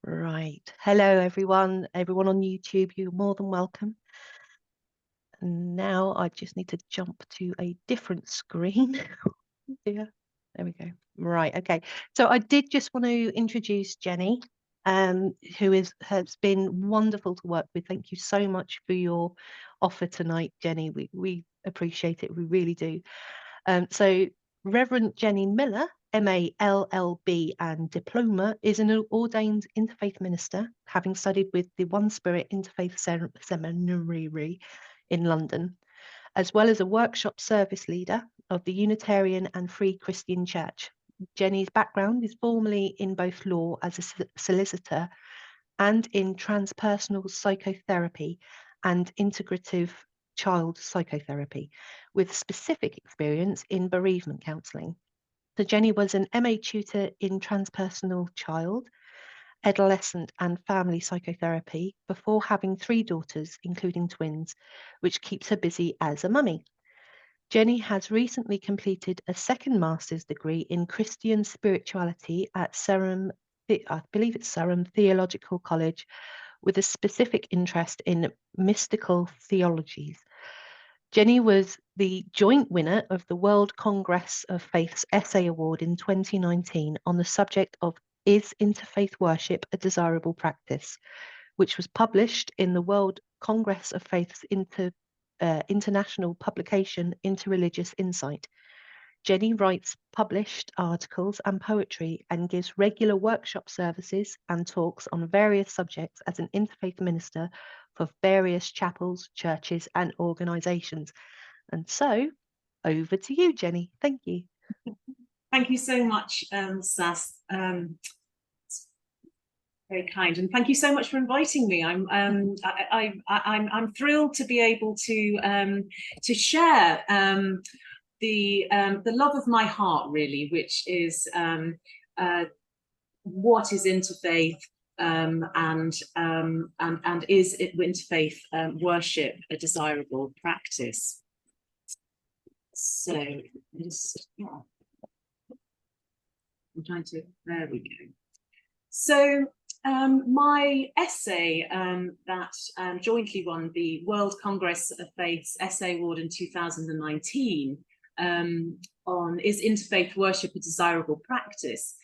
Right. Hello, everyone. Everyone on YouTube, you're more than welcome. And now I just need to jump to a different screen. Yeah, there we go. Right. Okay. So I did just want to introduce Jenny, who has been wonderful to work with. Thank you so much for your offer tonight, Jenny. We appreciate it. We really do. So Rev Jenny Miller, MA, LLB and Diploma, is an ordained interfaith minister, having studied with the OneSpirit Interfaith Seminary in London, as well as a workshop service leader of the Unitarian and Free Christian Church. Jenny's background is formally in both law as a solicitor and in transpersonal psychotherapy and integrative child psychotherapy, with specific experience in bereavement counselling. So Jenny was an MA Tutor in Transpersonal Child, Adolescent and Family Psychotherapy before having 3 daughters, including twins, which keeps her busy as a mummy. Jenny has recently completed a second master's degree in Christian spirituality at Sarum, I believe it's Sarum Theological College, with a specific interest in mystical theologies. Jenny was the joint winner of the World Congress of Faith's Essay Award in 2019 on the subject of Is Interfaith Worship a Desirable Practice, which was published in the World Congress of Faith's international publication, Interreligious Insight. Jenny writes published articles and poetry and gives regular workshop services and talks on various subjects as an interfaith minister for various chapels, churches and organisations. And so, over to you, Jenny. Thank you. Thank you so much, Sass. Very kind, and thank you so much for inviting me. I'm thrilled to be able to share the love of my heart, really, which is what is interfaith and is interfaith worship a desirable practice? So I'm trying to. There we go. So my essay that jointly won the World Congress of Faith's Essay Award in 2019 on Is Interfaith Worship a Desirable Practice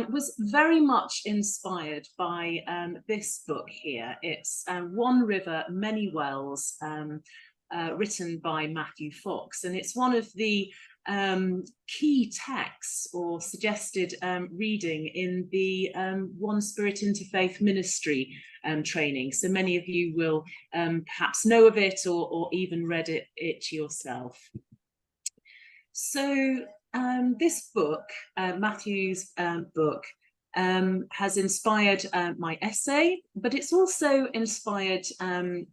was very much inspired by this book here. It's One River, Many Wells, written by Matthew Fox, and it's one of the key texts or suggested reading in the OneSpirit Interfaith Ministry training. So many of you will perhaps know of it or even read it yourself. So this book, Matthew's book, has inspired my essay, but it's also inspired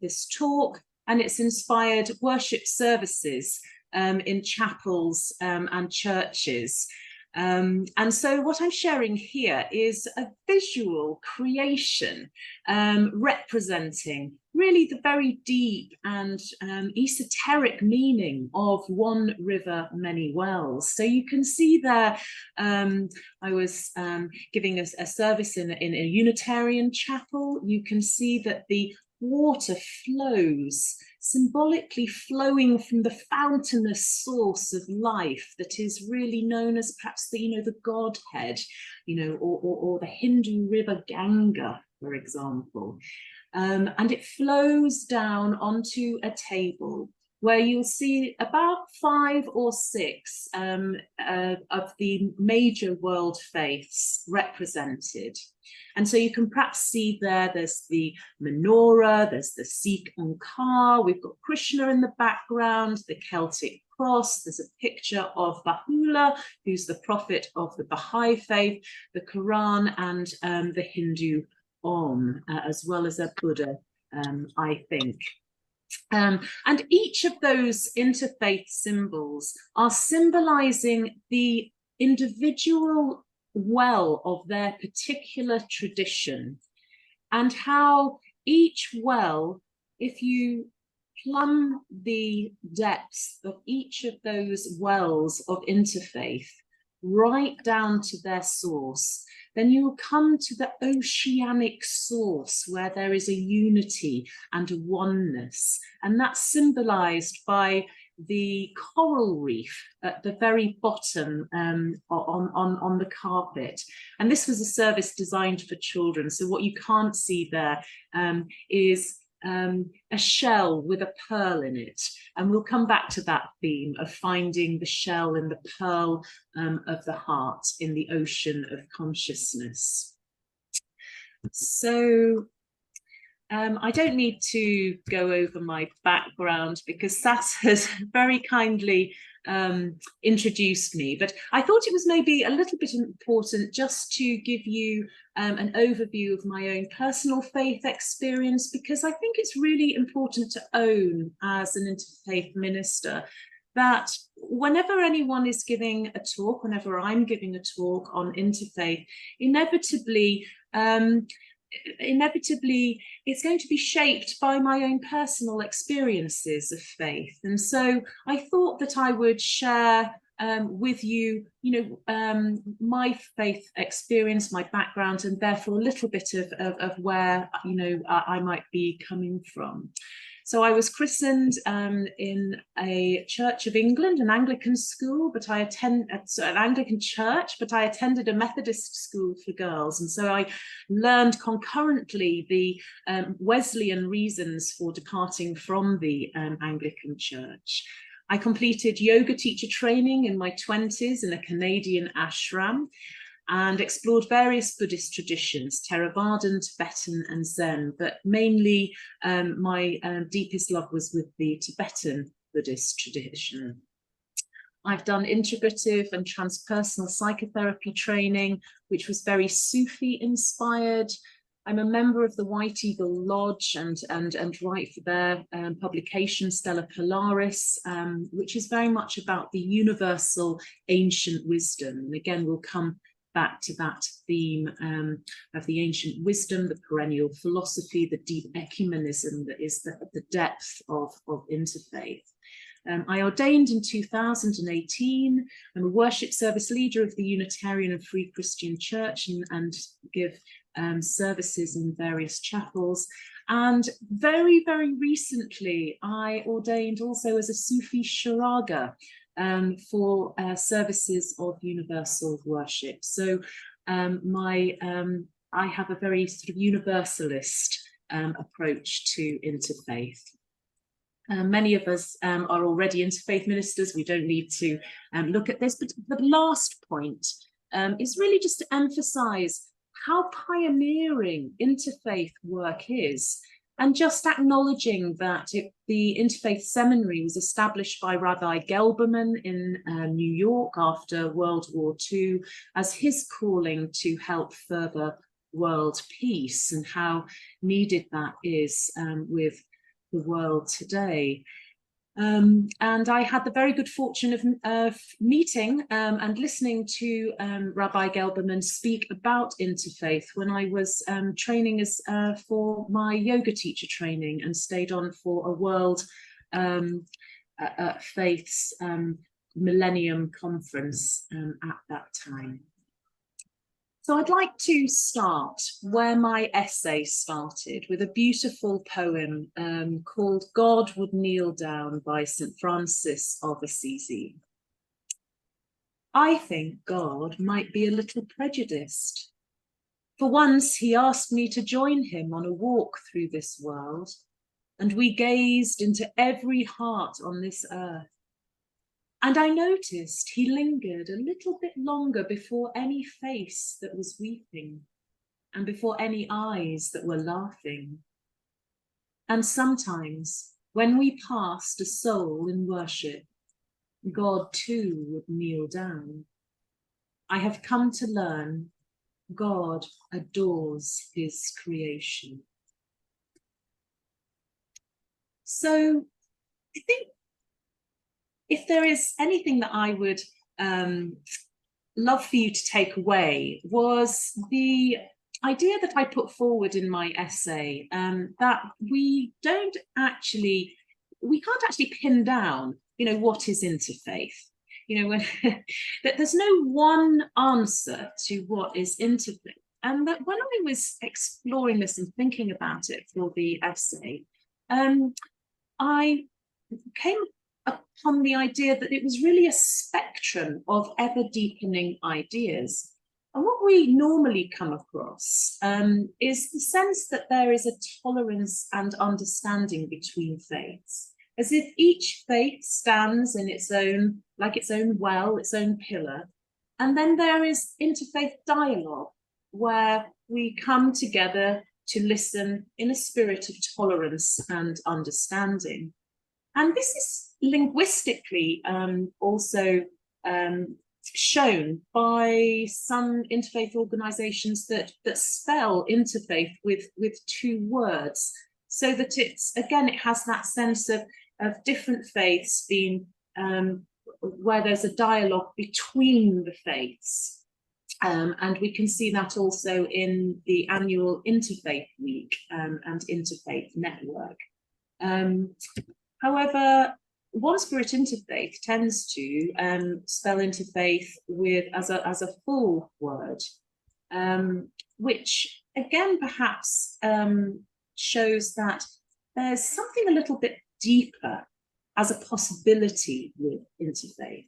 this talk, and it's inspired worship services in chapels and churches. And so what I'm sharing here is a visual creation representing really the very deep and esoteric meaning of One River, Many Wells. So you can see there, I was giving a service in a Unitarian chapel. You can see that the water flows, symbolically flowing from the fountainous source of life that is really known as perhaps the Godhead, or the Hindu river Ganga, for example. And it flows down onto a table where you'll see about 5 or 6 of the major world faiths represented. And so you can perhaps see there's the menorah, there's the Sikh Ankar, we've got Krishna in the background, the Celtic cross, there's a picture of Baha'u'llah, who's the prophet of the Baha'i faith, the Quran, and the Hindu Om, as well as a Buddha, I think. And each of those interfaith symbols are symbolizing the individual well of their particular tradition, and how each well, if you plumb the depths of each of those wells of interfaith, right down to their source, then you will come to the oceanic source where there is a unity and a oneness. And that's symbolized by the coral reef at the very bottom on the carpet. And this was a service designed for children. So what you can't see there is a shell with a pearl in it. And we'll come back to that theme of finding the shell and the pearl of the heart in the ocean of consciousness. So I don't need to go over my background because Sass has very kindly introduced me, but I thought it was maybe a little bit important just to give you an overview of my own personal faith experience, because I think it's really important to own as an interfaith minister that whenever anyone is giving a talk, whenever I'm giving a talk on interfaith, inevitably it's going to be shaped by my own personal experiences of faith. And so I thought that I would share with you, my faith experience, my background, and therefore a little bit of where, I might be coming from. So I was christened in a Church of England, an Anglican school, but I attended an Anglican church, but I attended a Methodist school for girls. And so I learned concurrently the Wesleyan reasons for departing from the Anglican church. I completed yoga teacher training in my 20s in a Canadian ashram, and explored various Buddhist traditions, Theravadan, Tibetan, and Zen, but mainly my deepest love was with the Tibetan Buddhist tradition. I've done integrative and transpersonal psychotherapy training, which was very Sufi inspired. I'm a member of the White Eagle Lodge and write for their publication Stella Polaris, which is very much about the universal ancient wisdom. And again, we'll come back to that theme of the ancient wisdom, the perennial philosophy, the deep ecumenism that is the depth of interfaith. I ordained in 2018. I'm a worship service leader of the Unitarian and Free Christian Church and give services in various chapels. And very, very recently, I ordained also as a Sufi Sharaga for services of universal worship. So I have a very sort of universalist approach to interfaith. Many of us are already interfaith ministers. We don't need to look at this, but the last point is really just to emphasize how pioneering interfaith work is, and just acknowledging that the Interfaith Seminary was established by Rabbi Gelberman in New York after World War II as his calling to help further world peace, and how needed that is with the world today. And I had the very good fortune of meeting and listening to Rabbi Gelberman speak about interfaith when I was training as for my yoga teacher training, and stayed on for a World Faiths Millennium Conference at that time. So I'd like to start where my essay started, with a beautiful poem called God Would Kneel Down by St. Francis of Assisi. I think God might be a little prejudiced. For once he asked me to join him on a walk through this world, and we gazed into every heart on this earth. And I noticed he lingered a little bit longer before any face that was weeping, and before any eyes that were laughing. And sometimes, when we passed a soul in worship, God too would kneel down. I have come to learn God adores his creation. So I think if there is anything that I would love for you to take away, was the idea that I put forward in my essay, that we can't actually pin down, what is interfaith. you know, when that there's no one answer to what is interfaith. And that when I was exploring this and thinking about it for the essay, I came upon the idea that it was really a spectrum of ever deepening ideas. And what we normally come across is the sense that there is a tolerance and understanding between faiths, as if each faith stands in its own, like its own well, its own pillar. And then there is interfaith dialogue, where we come together to listen in a spirit of tolerance and understanding. And this is linguistically also shown by some interfaith organisations that spell interfaith with two words, so that it's, again, it has that sense of different faiths being where there's a dialogue between the faiths. And we can see that also in the annual Interfaith Week and Interfaith Network. However, OneSpirit Interfaith tends to spell interfaith with as a full word, which again perhaps shows that there's something a little bit deeper as a possibility with interfaith.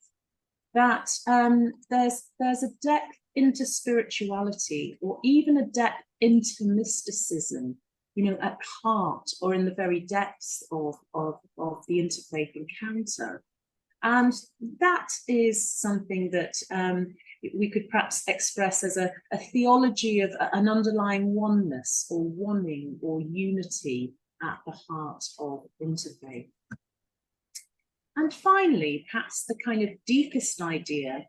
That there's a depth into spirituality, or even a depth into mysticism, you know, at heart or in the very depths of the interfaith encounter. And that is something that we could perhaps express as a theology of an underlying oneness or oneing or unity at the heart of interfaith. And finally, perhaps the kind of deepest idea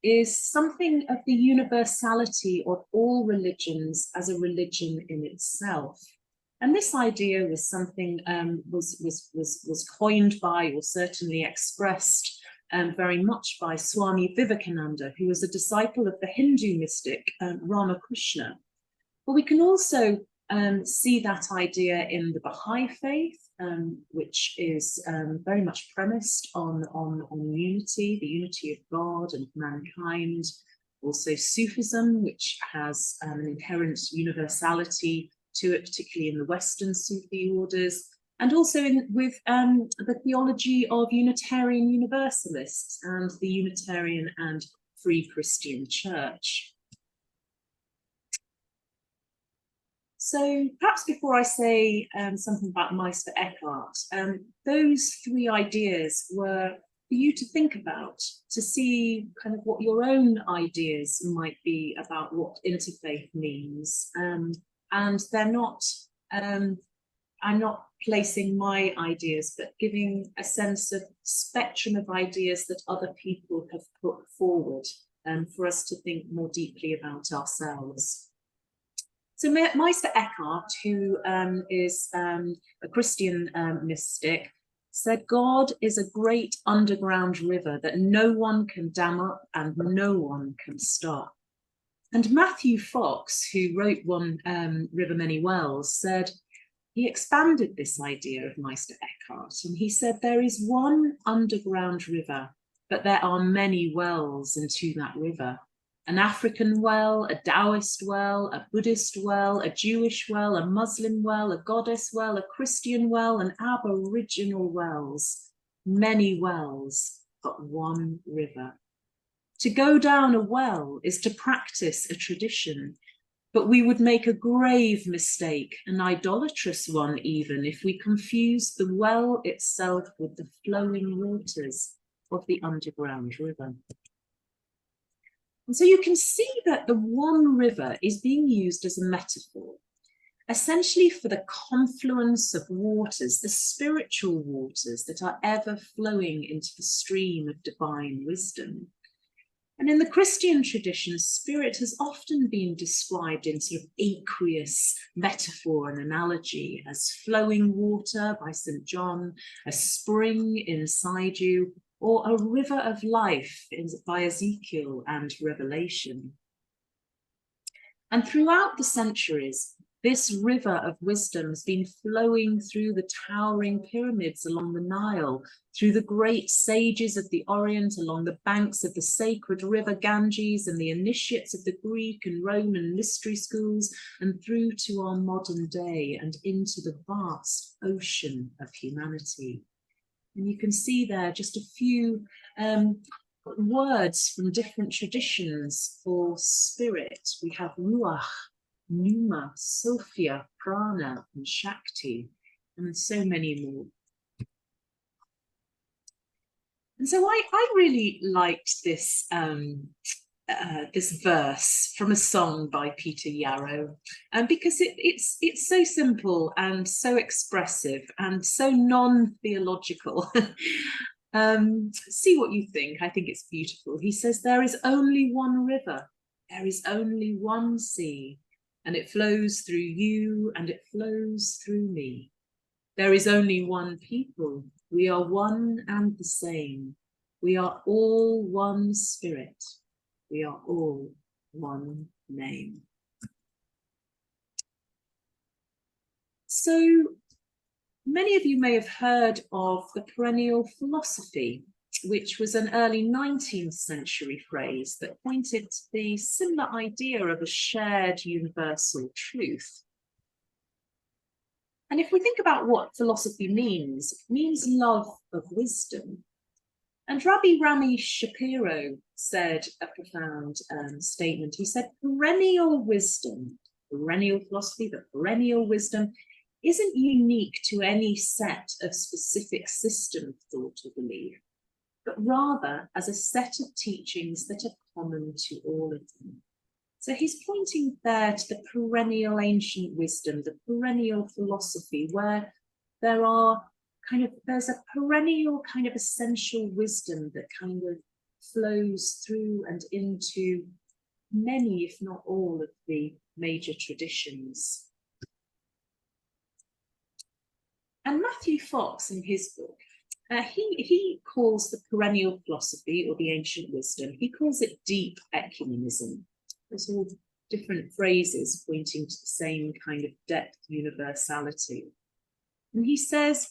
is something of the universality of all religions as a religion in itself. And this idea was something was coined by, or certainly expressed very much by, Swami Vivekananda, who was a disciple of the Hindu mystic Ramakrishna. But we can also see that idea in the Baha'i faith, which is very much premised on unity, the unity of God and mankind. Also Sufism, which has an inherent universality to it, particularly in the Western Sufi orders, and also with the theology of Unitarian Universalists and the Unitarian and Free Christian Church. So perhaps before I say something about Meister Eckhart, those three ideas were for you to think about, to see kind of what your own ideas might be about what interfaith means. And they're not, I'm not placing my ideas, but giving a sense of spectrum of ideas that other people have put forward for us to think more deeply about ourselves. So Meister Eckhart, who is a Christian mystic, said, "God is a great underground river that no one can dam up and no one can stop." And Matthew Fox, who wrote One River Many Wells, said, he expanded this idea of Meister Eckhart, and he said, "There is one underground river, but there are many wells into that river. An African well, a Taoist well, a Buddhist well, a Jewish well, a Muslim well, a goddess well, a Christian well, and Aboriginal wells. Many wells, but one river. To go down a well is to practice a tradition, but we would make a grave mistake, an idolatrous one even, if we confused the well itself with the flowing waters of the underground river." And so you can see that the one river is being used as a metaphor, essentially for the confluence of waters, the spiritual waters that are ever flowing into the stream of divine wisdom. And in the Christian tradition, spirit has often been described in sort of aqueous metaphor and analogy, as flowing water by St. John, a spring inside you, or a river of life by Ezekiel and Revelation. And throughout the centuries, This river of wisdom has been flowing through the towering pyramids along the Nile, through the great sages of the Orient, along the banks of the sacred river Ganges and the initiates of the Greek and Roman mystery schools, and through to our modern day and into the vast ocean of humanity. And you can see there just a few words from different traditions for spirit. We have Ruach, Pneuma, Sophia, Prana, and Shakti, and so many more. And so I really liked this this verse from a song by Peter Yarrow, because it's so simple and so expressive and so non-theological. See what you think. I think it's beautiful. He says, "There is only one river, there is only one sea, and it flows through you and it flows through me. There is only one people, we are one and the same. We are all one spirit. We are all one name." So many of you may have heard of the perennial philosophy, which was an early 19th century phrase that pointed to the similar idea of a shared universal truth. And if we think about what philosophy means, it means love of wisdom. And Rabbi Rami Shapiro said a profound statement. He said, perennial wisdom, perennial philosophy, but perennial wisdom isn't unique to any set of specific system of thought or belief, but rather as a set of teachings that are common to all of them. So he's pointing there to the perennial ancient wisdom, the perennial philosophy, where there's a perennial kind of essential wisdom that kind of flows through and into many, if not all, of the major traditions. And Matthew Fox, in his book, he calls the perennial philosophy, or the ancient wisdom, he calls it deep ecumenism. There's all different phrases pointing to the same kind of depth universality. And he says,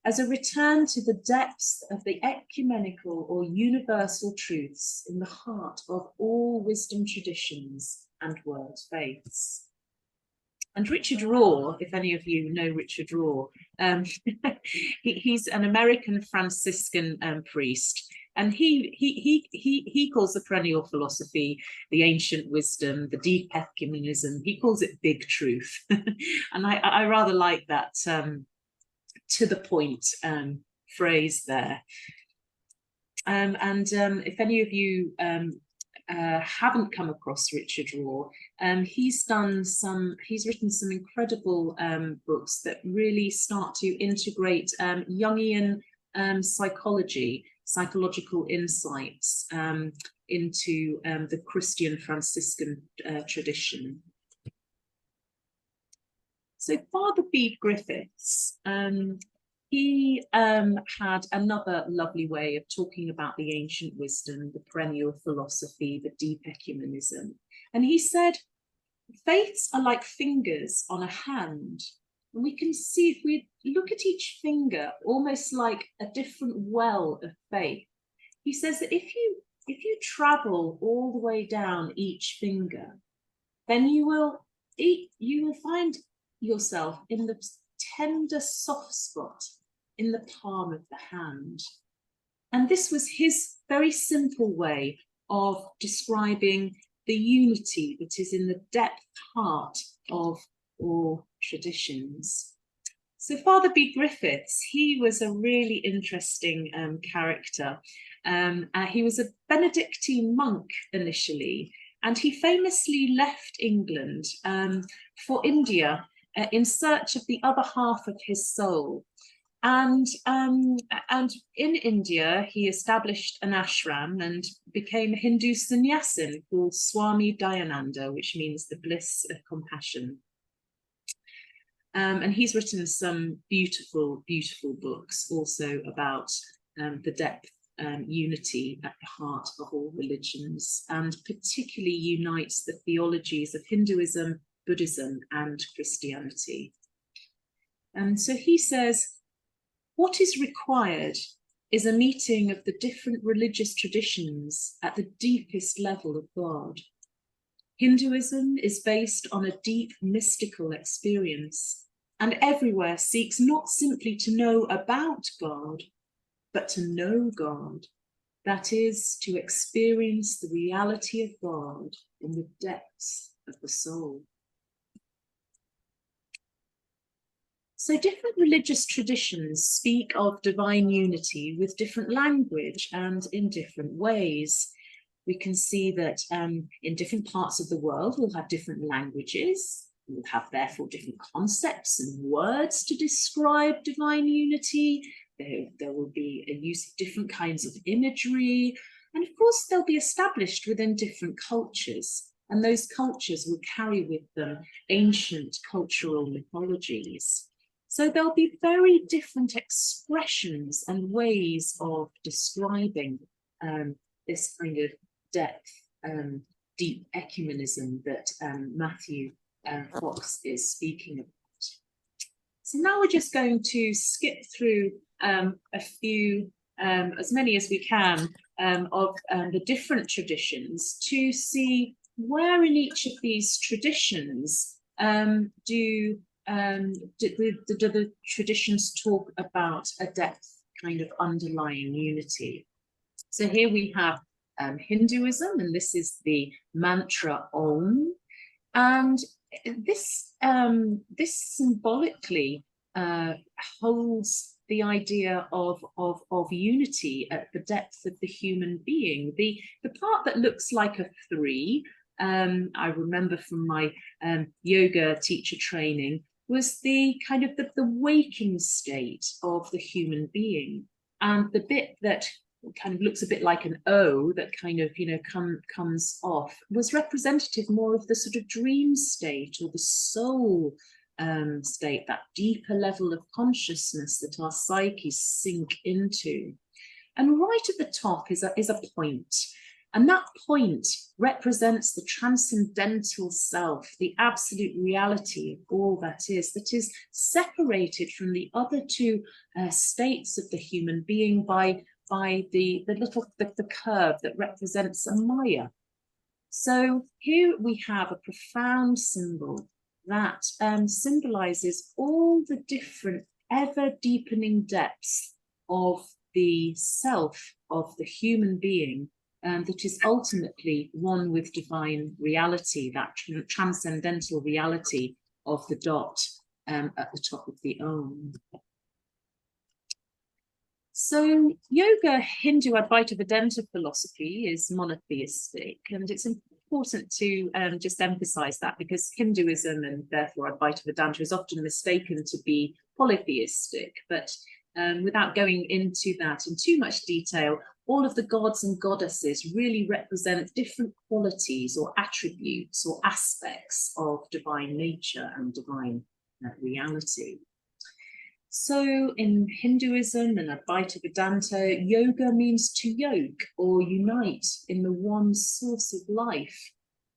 as a return to the depths of the ecumenical or universal truths in the heart of all wisdom traditions and world faiths. And Richard Rohr, if any of you know Richard Rohr, he's an American Franciscan priest, and he calls the perennial philosophy the ancient wisdom, the deep ecumenism. He calls it big truth, and I rather like that to the point phrase there. If any of you haven't come across Richard Rohr, he's written some incredible books that really start to integrate Jungian psychology, psychological insights into the Christian Franciscan tradition. So Father B. Griffiths, he had another lovely way of talking about the ancient wisdom, the perennial philosophy, the deep ecumenism. And he said, faiths are like fingers on a hand. And we can see, if we look at each finger, almost like a different well of faith. He says that if you travel all the way down each finger, then you will find yourself in the tender soft spot in the palm of the hand. And this was his very simple way of describing the unity that is in the depth heart of all traditions. So Father B. Griffiths, he was a really interesting character. He was a Benedictine monk initially, and he famously left England for India in search of the other half of his soul. And in India, he established an ashram and became a Hindu sannyasin called Swami Dayananda, which means the bliss of compassion. And he's written some beautiful, beautiful books also about the depth unity at the heart of all religions, and particularly unites the theologies of Hinduism Buddhism and Christianity. And so he says, what is required is a meeting of the different religious traditions at the deepest level of God. Hinduism is based on a deep mystical experience, and everywhere seeks not simply to know about God, but to know God. That is, to experience the reality of God in the depths of the soul. So different religious traditions speak of divine unity with different language and in different ways. We can see that in different parts of the world, we'll have different languages. We'll have therefore different concepts and words to describe divine unity. There will be a use of different kinds of imagery. And of course, they'll be established within different cultures. And those cultures will carry with them ancient cultural mythologies. So there'll be very different expressions and ways of describing this kind of depth, deep ecumenism that Matthew Fox is speaking about. So now we're just going to skip through a few, as many as we can, of the different traditions to see where in each of these traditions do the traditions talk about a depth kind of underlying unity. So here we have Hinduism, and this is the mantra Om, and this symbolically holds the idea of unity at the depth of the human being. The part that looks like a 3, I remember from my yoga teacher training, was the kind of the waking state of the human being, and the bit that kind of looks a bit like an O that kind of, comes off was representative more of the sort of dream state or the soul state, that deeper level of consciousness that our psyches sink into. And right at the top is a point. And that point represents the transcendental self, the absolute reality of all that is separated from the other two states of the human being by the curve that represents a Maya. So here we have a profound symbol that symbolizes all the different ever deepening depths of the self of the human being, that is ultimately one with divine reality, that transcendental reality of the dot at the top of the Om. So yoga, Hindu Advaita Vedanta philosophy is monotheistic, and it's important to just emphasize that, because Hinduism and therefore Advaita Vedanta is often mistaken to be polytheistic. But without going into that in too much detail, all of the gods and goddesses really represent different qualities or attributes or aspects of divine nature and divine reality. So in Hinduism and Advaita Vedanta, yoga means to yoke or unite in the one source of life,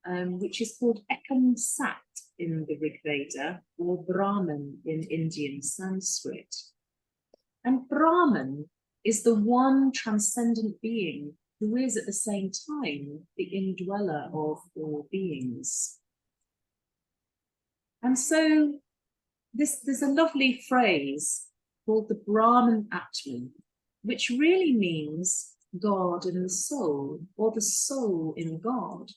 which is called Ekam Sat in the Rig Veda, or Brahman in Indian Sanskrit. And Brahman is the one transcendent being who is at the same time the indweller of all beings. And so there's a lovely phrase called the Brahman Atman, which really means God in the soul, or the soul in God,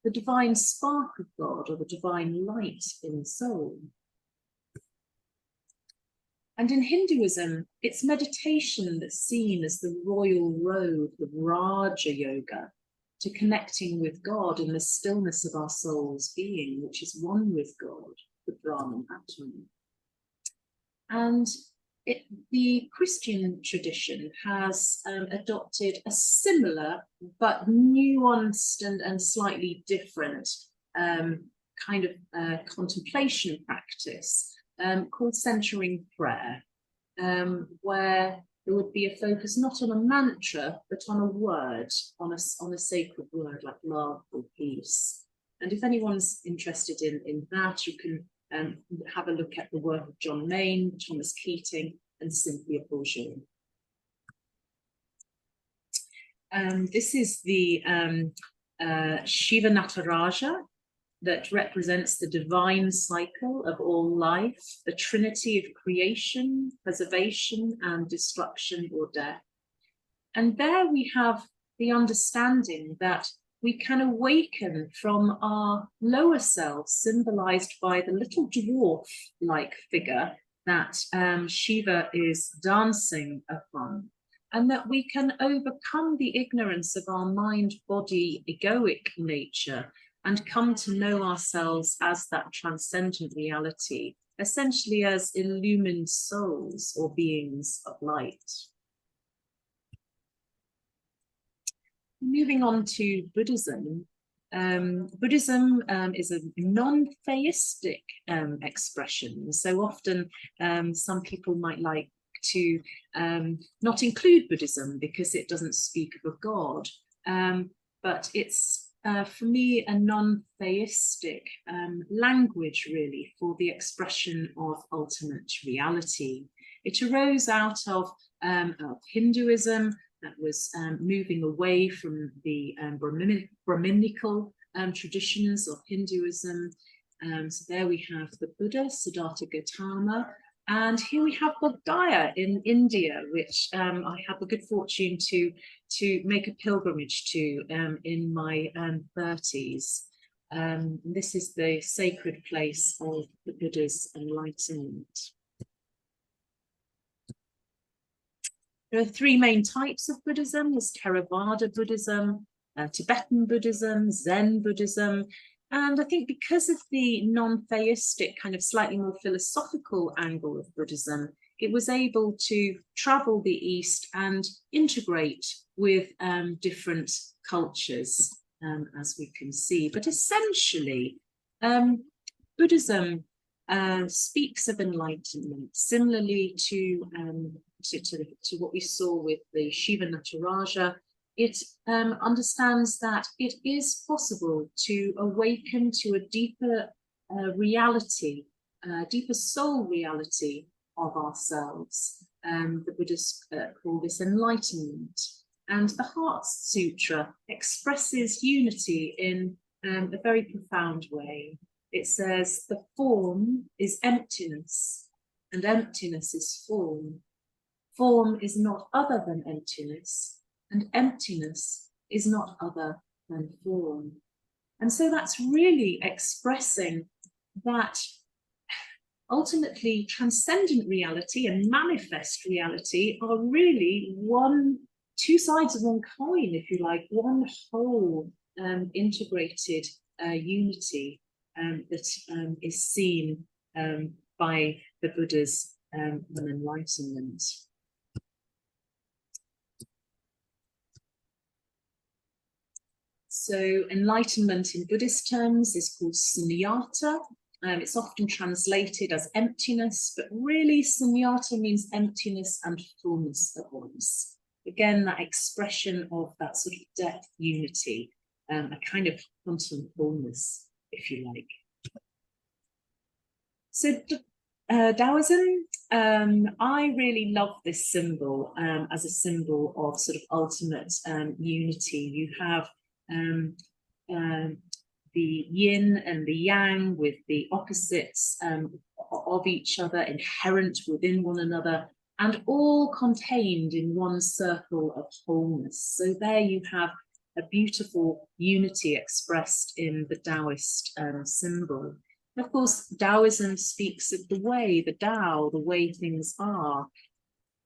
the divine spark of God, or the divine light in the soul. And in Hinduism, it's meditation that's seen as the royal road, the Raja Yoga, to connecting with God in the stillness of our soul's being, which is one with God, the Brahman Atman. And the Christian tradition has adopted a similar but nuanced and slightly different kind of contemplation practice called centering prayer, where there would be a focus not on a mantra, but on a word, on a sacred word like love or peace. And if anyone's interested in that, you can have a look at the work of John Main, Thomas Keating, and Cynthia Bourgeois. This is the Shiva Nataraja that represents the divine cycle of all life, the trinity of creation, preservation, and destruction or death. And there we have the understanding that we can awaken from our lower selves, symbolized by the little dwarf-like figure that Shiva is dancing upon, and that we can overcome the ignorance of our mind-body egoic nature and come to know ourselves as that transcendent reality, essentially as illumined souls or beings of light. Moving on to Buddhism. Buddhism is a non-theistic expression. So often some people might like to not include Buddhism because it doesn't speak of a god, but it's for me a non-theistic language really for the expression of ultimate reality. It arose out of Hinduism that was moving away from the Brahminical traditions of Hinduism. So there we have the Buddha, Siddhartha Gautama, and here we have Bodh Gaya in India, which I had the good fortune to make a pilgrimage to in my 30s. This is the sacred place of the Buddha's enlightenment. There are three main types of Buddhism. There's Theravada Buddhism, Tibetan Buddhism, Zen Buddhism. And I think because of the non-theistic, kind of slightly more philosophical angle of Buddhism, it was able to travel the East and integrate with different cultures, as we can see. But essentially, Buddhism speaks of enlightenment, similarly to what we saw with the Shiva Nataraja. It understands that it is possible to awaken to a deeper reality, deeper soul reality of ourselves. The Buddhists call this enlightenment. And the Heart Sutra expresses unity in a very profound way. It says, the form is emptiness, and emptiness is form. Form is not other than emptiness, and emptiness is not other than form. And so that's really expressing that ultimately transcendent reality and manifest reality are really two sides of one coin, if you like, one whole integrated unity that is seen by the Buddha's enlightenment. So enlightenment in Buddhist terms is called sunyata. It's often translated as emptiness, but really sunyata means emptiness and fullness at once. Again, that expression of that sort of depth unity, a kind of quantum fullness, if you like. So Taoism, I really love this symbol as a symbol of sort of ultimate unity. You have the yin and the yang with the opposites of each other inherent within one another, and all contained in one circle of wholeness. So there you have a beautiful unity expressed in the Taoist symbol. Of course, Taoism speaks of the way, the Tao, the way things are,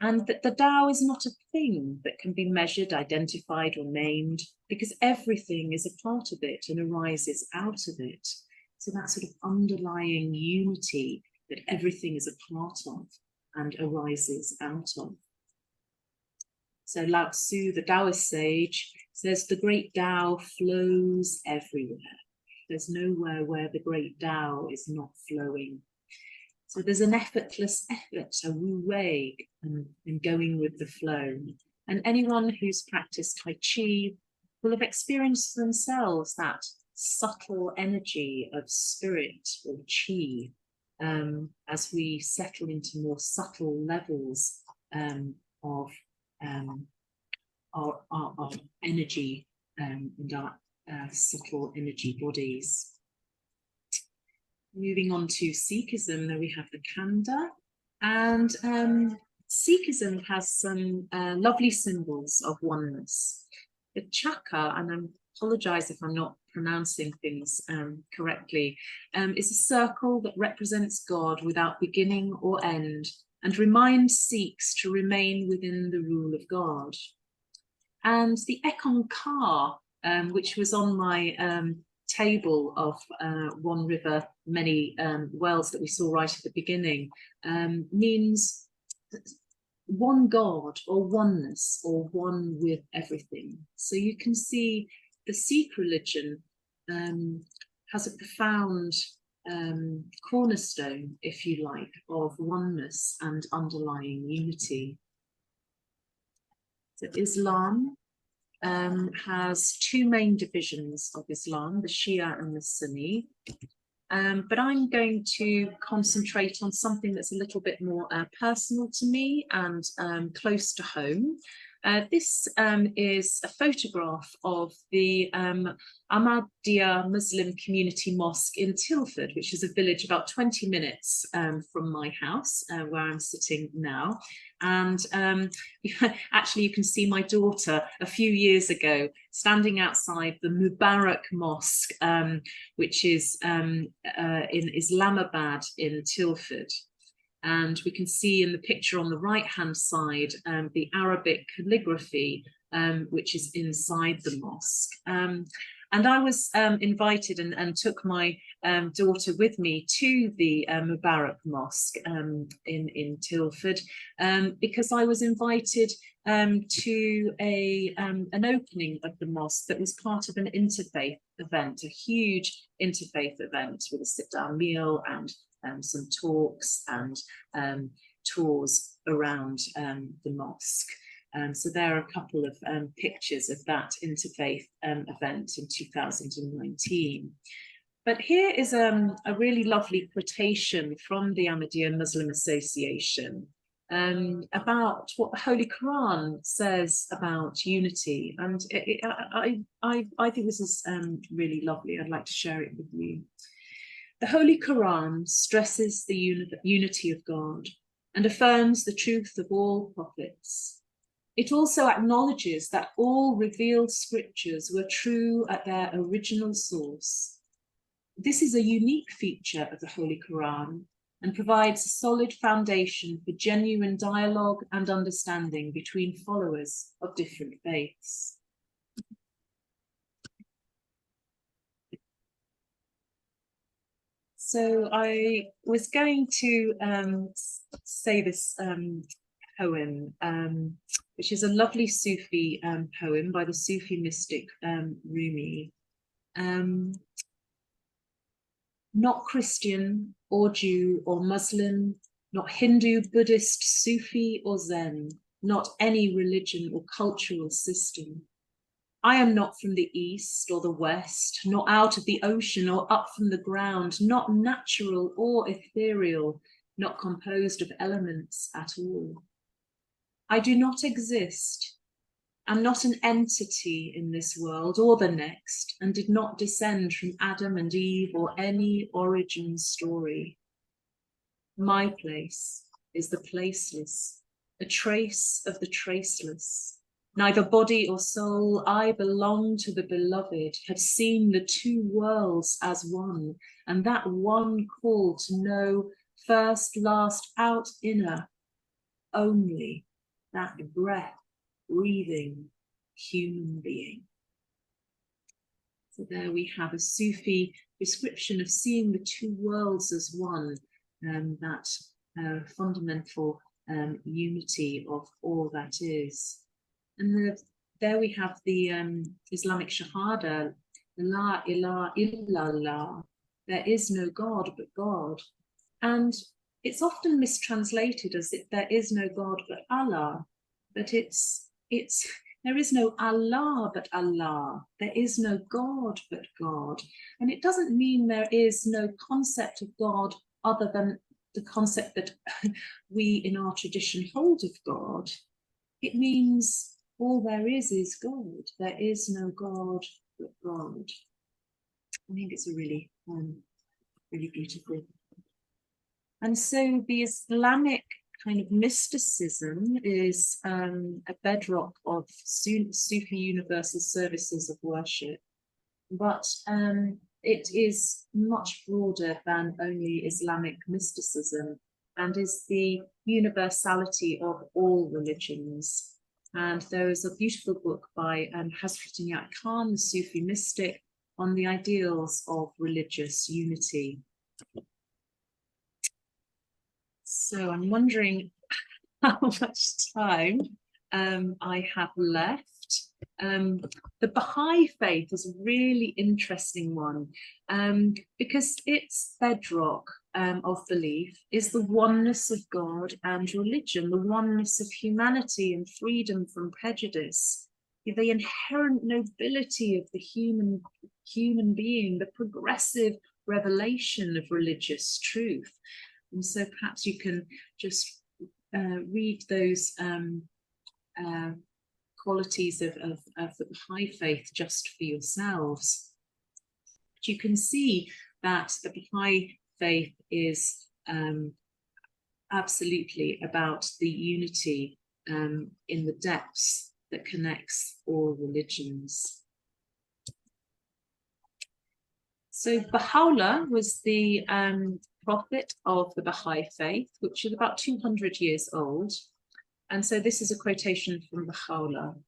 and that the Tao is not a thing that can be measured, identified, or named, because everything is a part of it and arises out of it. So that sort of underlying unity that everything is a part of and arises out of. So Lao Tzu, the Taoist sage, says the great Tao flows everywhere. There's nowhere where the great Tao is not flowing. So there's an effortless effort, a wu wei, and going with the flow. And anyone who's practiced Tai Chi will have experienced themselves that subtle energy of spirit or chi, as we settle into more subtle levels of our energy and our subtle energy bodies. Moving on to Sikhism, there we have the Khanda, and Sikhism has some lovely symbols of oneness. The chakra, and I apologize if I'm not pronouncing things correctly, is a circle that represents God without beginning or end and reminds Sikhs to remain within the rule of God. And the Ekon Ka, which was on my table of one river, many wells that we saw right at the beginning, means one God or oneness or one with everything. So you can see the Sikh religion has a profound cornerstone, if you like, of oneness and underlying unity. So Islam has two main divisions of Islam, the Shia and the Sunni. But I'm going to concentrate on something that's a little bit more personal to me and close to home. This is a photograph of the Ahmadiyya Muslim Community Mosque in Tilford, which is a village about 20 minutes from my house, where I'm sitting now. And actually, you can see my daughter a few years ago standing outside the Mubarak Mosque, which is in Islamabad in Tilford. And we can see in the picture on the right-hand side the Arabic calligraphy, which is inside the mosque. And I was invited and took my daughter with me to the Mubarak Mosque in Tilford, because I was invited to an opening of the mosque that was part of an interfaith event, a huge interfaith event with a sit-down meal and some talks and tours around the mosque. So there are a couple of pictures of that interfaith event in 2019. But here is a really lovely quotation from the Ahmadiyya Muslim Association about what the Holy Quran says about unity. And I think this is really lovely. I'd like to share it with you. The Holy Quran stresses the unity of God and affirms the truth of all prophets. It also acknowledges that all revealed scriptures were true at their original source. This is a unique feature of the Holy Quran and provides a solid foundation for genuine dialogue and understanding between followers of different faiths. So I was going to say this poem, which is a lovely Sufi poem by the Sufi mystic Rumi. Not Christian or Jew or Muslim, not Hindu, Buddhist, Sufi or Zen, not any religion or cultural system. I am not from the east or the west, nor out of the ocean or up from the ground, not natural or ethereal, not composed of elements at all. I do not exist. I'm not an entity in this world or the next, and did not descend from Adam and Eve or any origin story. My place is the placeless, a trace of the traceless. Neither body or soul, I belong to the beloved, have seen the two worlds as one, and that one call to know first, last, out, inner, only that breath, breathing human being. So there we have a Sufi description of seeing the two worlds as one, that fundamental unity of all that is. And there we have the Islamic Shahada, La ilaha illallah, there is no God but God. And it's often mistranslated as if there is no God but Allah, but it's There is no Allah but Allah. There is no God but God. And it doesn't mean there is no concept of God other than the concept that we in our tradition hold of God. It means all there is God. There is no God but God. I think it's a really, really beautiful. And so the Islamic kind of mysticism is a bedrock of Sufi universal services of worship, but it is much broader than only Islamic mysticism and is the universality of all religions. And there is a beautiful book by Hazrat Inayat Khan, the Sufi mystic, on the ideals of religious unity. So I'm wondering how much time I have left. The Baha'i faith is a really interesting one because its bedrock of belief is the oneness of God and religion, the oneness of humanity and freedom from prejudice, the inherent nobility of the human being, the progressive revelation of religious truth. And so perhaps you can just read those qualities of the Baha'i faith just for yourselves. But you can see that the Baha'i faith is absolutely about the unity in the depths that connects all religions. So Baha'u'llah was the prophet of the Baha'i faith, which is about 200 years old. And so this is a quotation from Baha'u'llah.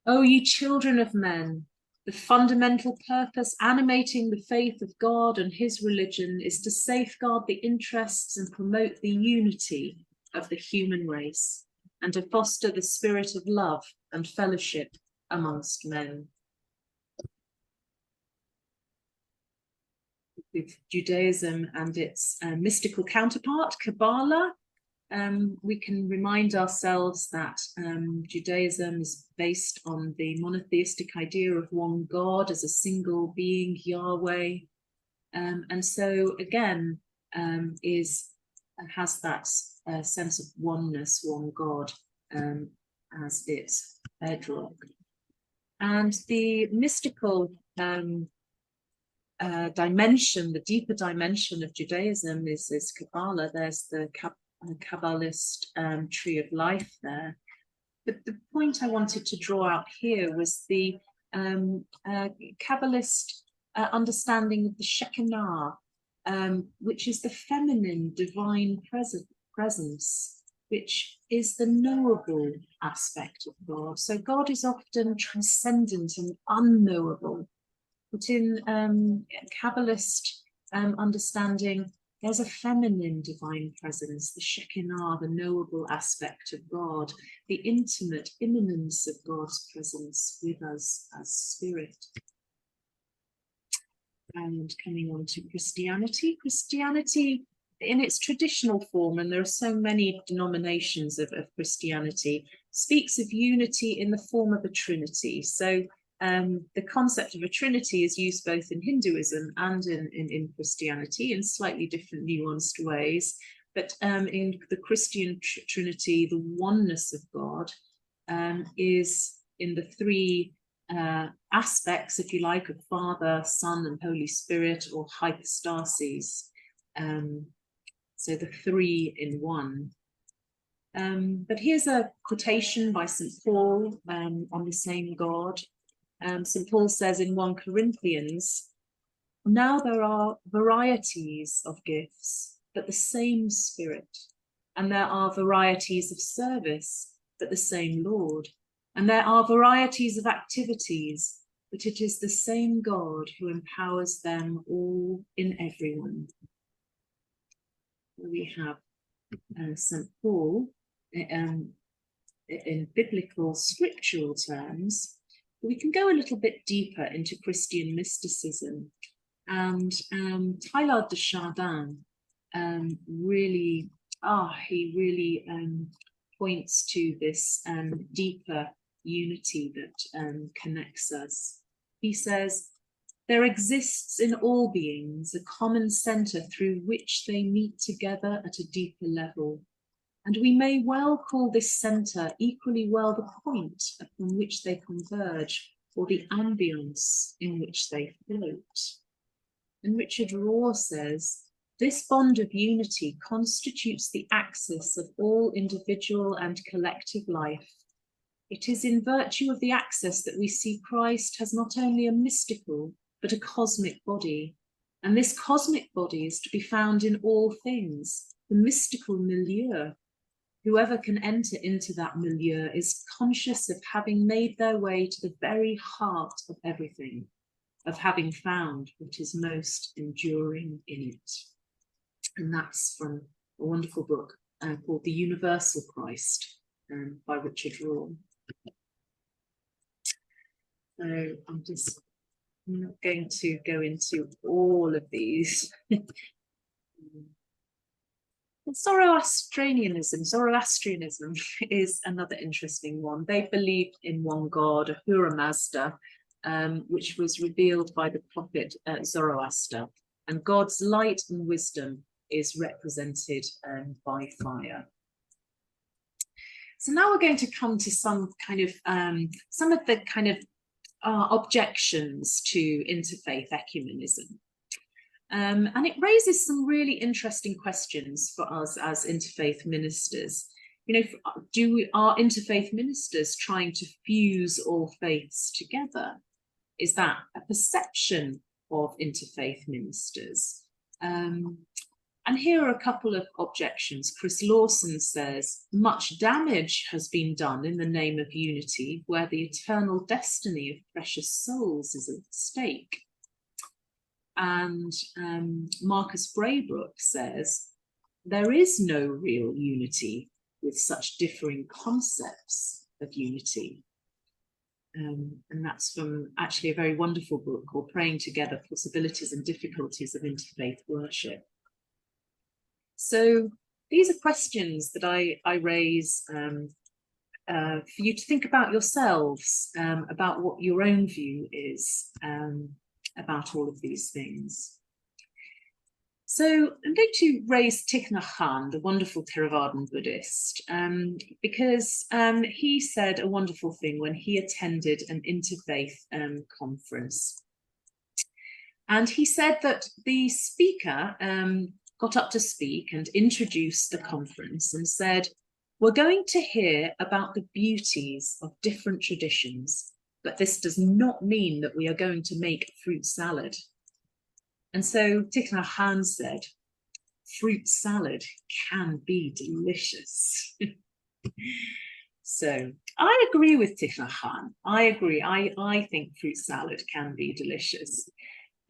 "O ye children of men, the fundamental purpose animating the faith of God and his religion is to safeguard the interests and promote the unity of the human race and to foster the spirit of love and fellowship amongst men." With Judaism and its mystical counterpart, Kabbalah, we can remind ourselves that Judaism is based on the monotheistic idea of one God as a single being, Yahweh. And so again, has that sense of oneness, one God, as its bedrock. And the mystical dimension, the deeper dimension of Judaism is Kabbalah. There's the Kabbalist tree of life there. But the point I wanted to draw out here was the Kabbalist understanding of the Shekinah, which is the feminine divine presence, which is the knowable aspect of God. So God is often transcendent and unknowable. But in Kabbalist understanding, there's a feminine divine presence, the Shekinah, the knowable aspect of God, the intimate immanence of God's presence with us as spirit. And coming on to Christianity. Christianity in its traditional form, and there are so many denominations of Christianity, speaks of unity in the form of a trinity. So the concept of a trinity is used both in Hinduism and in Christianity in slightly different nuanced ways. But in the Christian trinity, the oneness of God is in the three aspects, if you like, of Father, Son, and Holy Spirit, or hypostases. So the three in one. But here's a quotation by St. Paul on the same God. St. Paul says in 1 Corinthians, "Now there are varieties of gifts, but the same Spirit. And there are varieties of service, but the same Lord. And there are varieties of activities, but it is the same God who empowers them all in everyone." We have St. Paul in biblical scriptural terms. We can go a little bit deeper into Christian mysticism, and Teilhard de Chardin really points to this deeper unity that connects us. He says, there exists in all beings a common centre through which they meet together at a deeper level. And we may well call this centre equally well the point upon which they converge, or the ambience in which they float. And Richard Rohr says, this bond of unity constitutes the axis of all individual and collective life. It is in virtue of the access that we see Christ has not only a mystical, but a cosmic body. And this cosmic body is to be found in all things, the mystical milieu. Whoever can enter into that milieu is conscious of having made their way to the very heart of everything, of having found what is most enduring in it. And that's from a wonderful book called The Universal Christ by Richard Rohr. So I'm not going to go into all of these. Zoroastrianism is another interesting one. They believed in one God, Ahura Mazda, which was revealed by the prophet Zoroaster. And God's light and wisdom is represented by fire. So now we're going to come to some of the kind of objections to interfaith ecumenism. And it raises some really interesting questions for us as interfaith ministers. You know, are interfaith ministers trying to fuse all faiths together? Is that a perception of interfaith ministers? And here are a couple of objections. Chris Lawson says, much damage has been done in the name of unity, where the eternal destiny of precious souls is at stake. And Marcus Braybrook says, there is no real unity with such differing concepts of unity. And that's from actually a very wonderful book called Praying Together, Possibilities and Difficulties of Interfaith Worship. So these are questions that I raise for you to think about yourselves, about what your own view is about all of these things. So I'm going to raise Thich Nhat Hanh, the wonderful Theravadan Buddhist, because he said a wonderful thing when he attended an interfaith conference. And he said that the speaker got up to speak and introduced the conference and said, we're going to hear about the beauties of different traditions, but this does not mean that we are going to make fruit salad. And so Thich Nhat Hanh said, fruit salad can be delicious. So I agree with Thich Nhat Hanh. I agree. I think fruit salad can be delicious.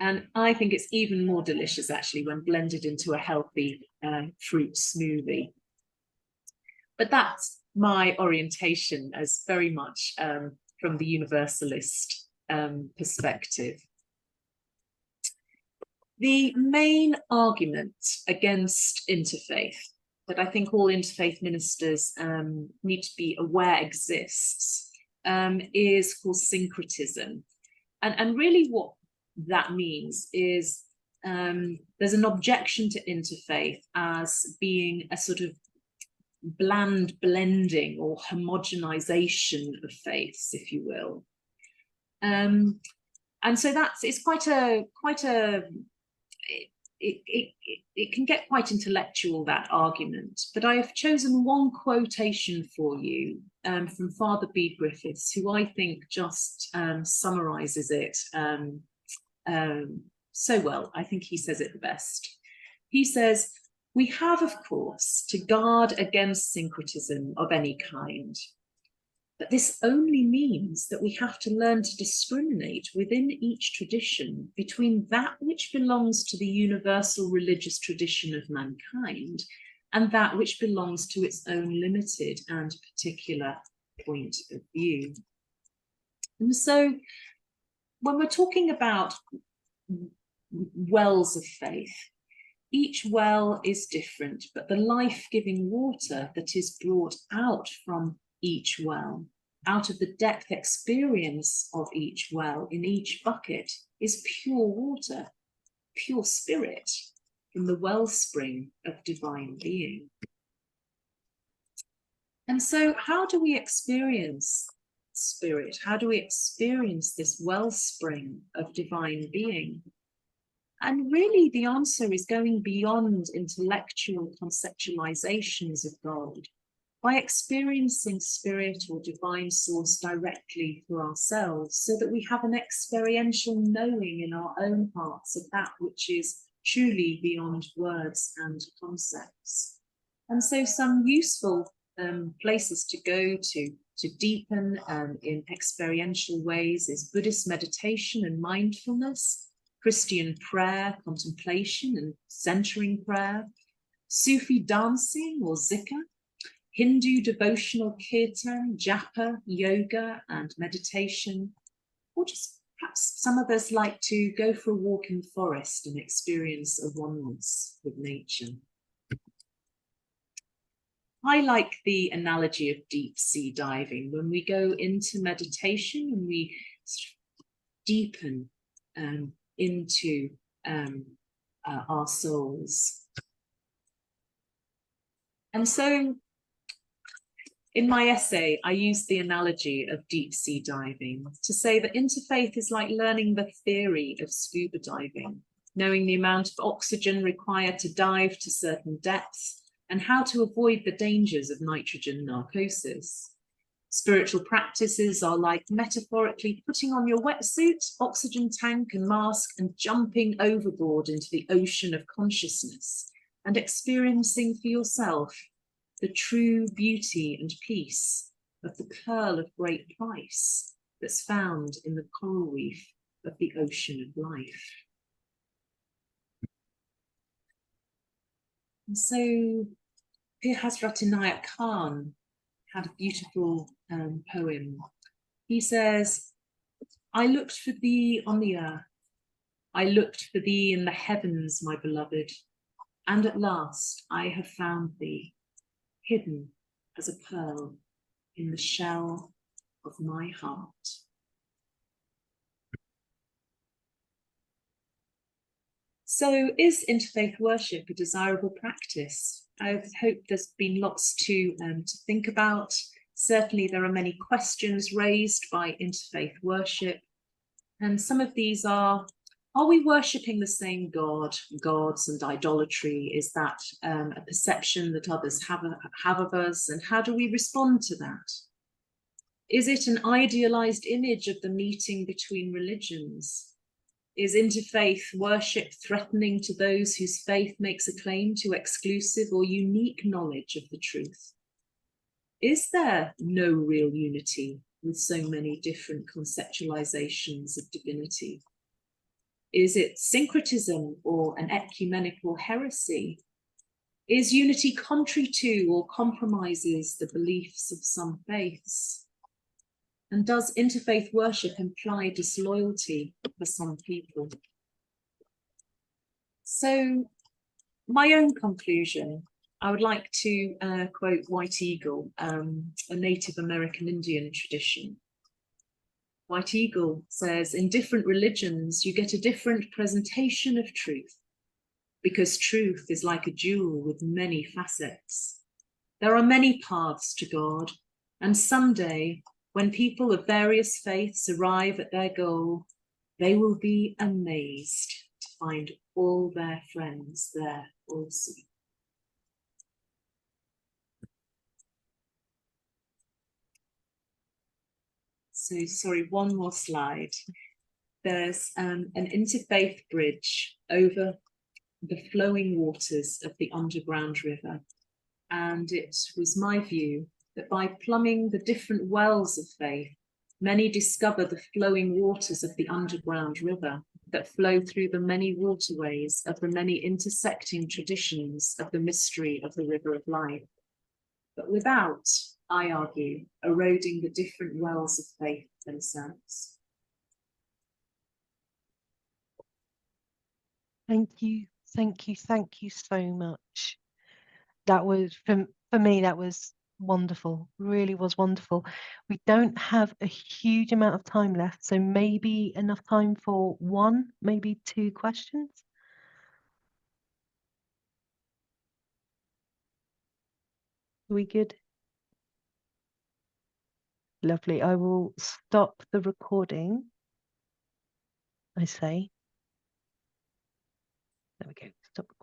And I think it's even more delicious, actually, when blended into a healthy fruit smoothie. But that's my orientation as very much from the universalist perspective. The main argument against interfaith that I think all interfaith ministers need to be aware exists is called syncretism. And really what that means is there's an objection to interfaith as being a sort of bland blending or homogenization of faiths, if you will. And so it's it can get quite intellectual, that argument, but I have chosen one quotation for you from Father Bede Griffiths, who I think just summarizes it so well. I think he says it the best. He says, we have, of course, to guard against syncretism of any kind, but this only means that we have to learn to discriminate within each tradition between that which belongs to the universal religious tradition of mankind and that which belongs to its own limited and particular point of view. And so when we're talking about wells of faith, each well is different, but the life-giving water that is brought out from each well out of the depth experience of each well in each bucket is pure water, pure spirit from the wellspring of divine being. And so how do we experience spirit? How do we experience this wellspring of divine being? And really the answer is going beyond intellectual conceptualizations of God, by experiencing spirit or divine source directly for ourselves, so that we have an experiential knowing in our own hearts of that which is truly beyond words and concepts. And so some useful places to go to deepen in experiential ways is Buddhist meditation and mindfulness, Christian prayer, contemplation and centering prayer, Sufi dancing or zikr, Hindu devotional kirtan, japa, yoga and meditation, or just perhaps some of us like to go for a walk in the forest and experience a oneness with nature. I like the analogy of deep sea diving. When we go into meditation and we deepen into our souls. And so in my essay, I used the analogy of deep sea diving to say that interfaith is like learning the theory of scuba diving, knowing the amount of oxygen required to dive to certain depths, and how to avoid the dangers of nitrogen narcosis. Spiritual practices are like metaphorically putting on your wetsuit, oxygen tank and mask and jumping overboard into the ocean of consciousness and experiencing for yourself the true beauty and peace of the pearl of great price that's found in the coral reef of the ocean of life. And so Pir Hazrat Inayat Khan had a beautiful poem. He says, I looked for thee on the earth. I looked for thee in the heavens, my beloved. And at last I have found thee, hidden as a pearl in the shell of my heart. So is interfaith worship a desirable practice? I hope there's been lots to think about. Certainly there are many questions raised by interfaith worship. And some of these are we worshipping the same God, gods and idolatry? Is that a perception that others have of us? And how do we respond to that? Is it an idealized image of the meeting between religions? Is interfaith worship threatening to those whose faith makes a claim to exclusive or unique knowledge of the truth? Is there no real unity with so many different conceptualizations of divinity? Is it syncretism or an ecumenical heresy? Is unity contrary to or compromises the beliefs of some faiths? And does interfaith worship imply disloyalty for some people? So my own conclusion, I would like to quote White Eagle, a Native American Indian tradition. White Eagle says, in different religions, you get a different presentation of truth, because truth is like a jewel with many facets. There are many paths to God, and someday, when people of various faiths arrive at their goal, they will be amazed to find all their friends there also. So, sorry, one more slide. There's an interfaith bridge over the flowing waters of the underground river. And it was my view that by plumbing the different wells of faith, many discover the flowing waters of the underground river that flow through the many waterways of the many intersecting traditions of the mystery of the river of life, but without, I argue, eroding the different wells of faith themselves. Thank you so much. That was, for me, that was Wonderful, really was wonderful. We don't have a huge amount of time left, so maybe enough time for one, maybe two questions. Are we good? Lovely. I will stop the recording. I say. There we go. Stop recording.